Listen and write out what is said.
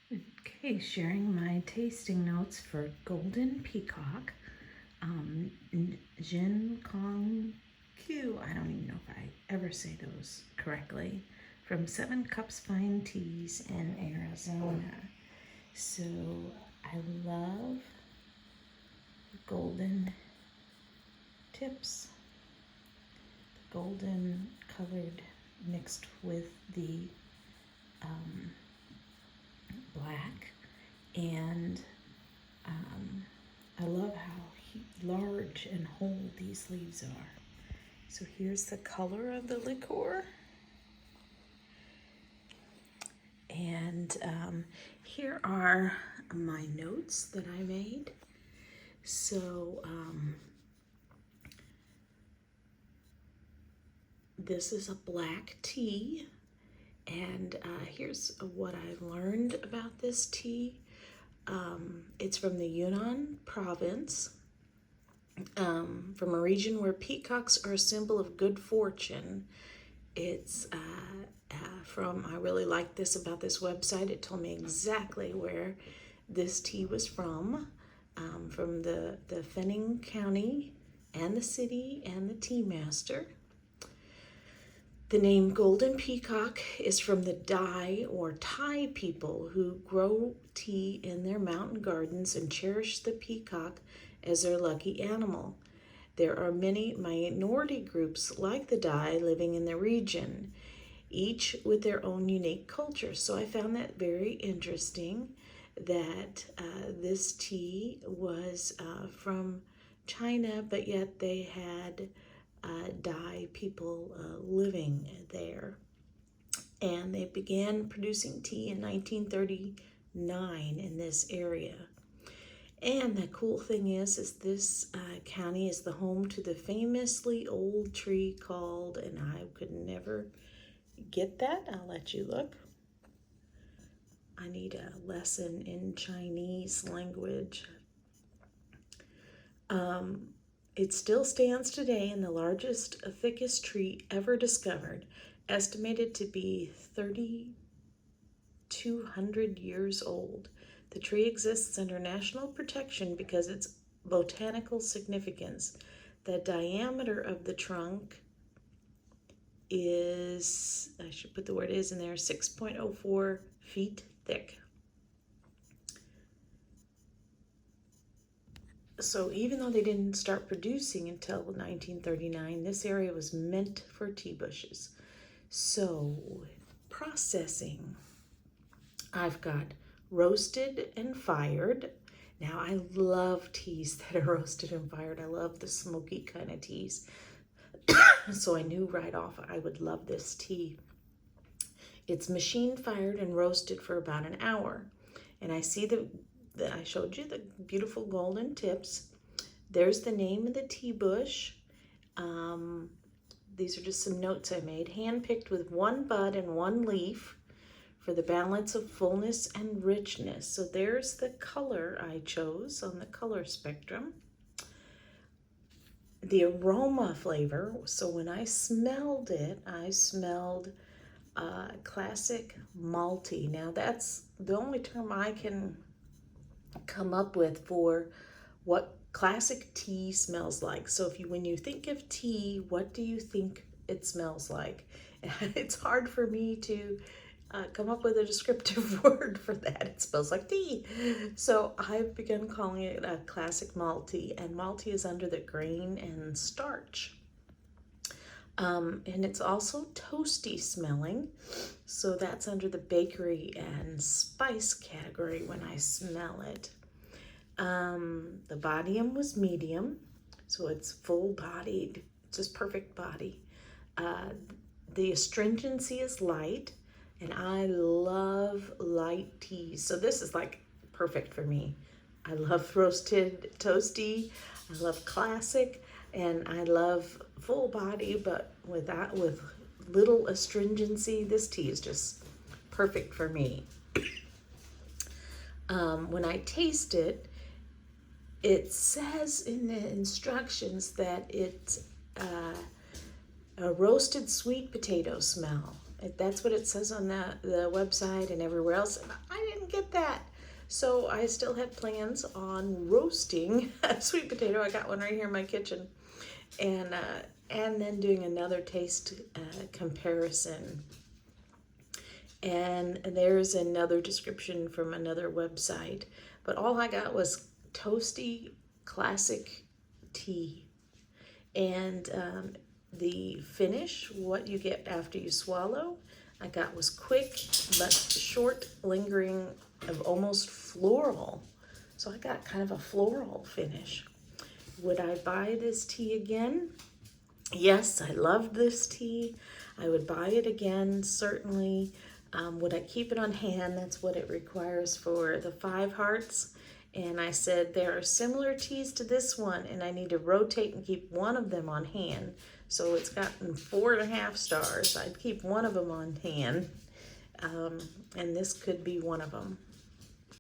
Okay, sharing my tasting notes for Golden Peacock, Jin Kong Q. I don't even know if I ever say those correctly. From 7 Cups Fine Teas in Arizona. So I love golden tips, golden colored mixed with the black, and I love how large and whole these leaves are. So here's the color of the liqueur. And here are my notes that I made. So this is a black tea. And here's what I learned about this tea. It's from the Yunnan province, from a region where peacocks are a symbol of good fortune. It's I really like this about this website. It told me exactly where this tea was from the Fenning County and the city and the tea master. The name Golden Peacock is from the Dai or Thai people who grow tea in their mountain gardens and cherish the peacock as their lucky animal. There are many minority groups like the Dai living in the region, each with their own unique culture. So I found that very interesting that this tea was from China, but yet they had Dai people living there. And they began producing tea in 1939 in this area. And the cool thing is this county is the home to the famously old tree called, and I could never get that. I'll let you look. I need a lesson in Chinese language. It still stands today in the largest, thickest tree ever discovered, estimated to be 3,200 years old. The tree exists under national protection because of its botanical significance. The diameter of the trunk is, I should put the word is in there, 6.04 feet thick. So even though they didn't start producing until 1939, this area was meant for tea bushes. So processing, I've got roasted and fired. Now I love teas that are roasted and fired. I love the smoky kind of teas. So I knew right off I would love this tea. It's machine fired and roasted for about an hour. And I see I showed you the beautiful golden tips. There's the name of the tea bush. These are just some notes I made. Hand-picked with one bud and one leaf for the balance of fullness and richness. So there's the color I chose on the color spectrum. The aroma flavor, so when I smelled it, I smelled classic malty. Now that's the only term I can come up with for what classic tea smells like. So when you think of tea, what do you think it smells like? It's hard for me to come up with a descriptive word for that. It smells like tea. So I've begun calling it a classic malty, and malty is under the grain and starch. And it's also toasty smelling, so that's under the bakery and spice category when I smell it. The bodium was medium, so it's full-bodied, just perfect body. The astringency is light, and I love light teas, so this is like perfect for me. I love roasted toasty, I love classic, and I love full body, but with little astringency. This tea is just perfect for me. When I taste it, it says in the instructions that it's a roasted sweet potato smell. That's what it says on the website and everywhere else. I didn't didn't get that. So I still have plans on roasting a sweet potato. I got one right here in my kitchen. And then doing another taste comparison. And there's another description from another website. But all I got was toasty classic tea. And the finish, what you get after you swallow, I got was quick but short, lingering, of almost floral. So I got kind of a floral finish. Would I buy this tea again? Yes, I love this tea. I would buy it again, certainly. Would I keep it on hand? That's what it requires for the 5 hearts. And I said, there are similar teas to this one, and I need to rotate and keep one of them on hand. So it's gotten 4.5 stars. I'd keep one of them on hand. And this could be one of them.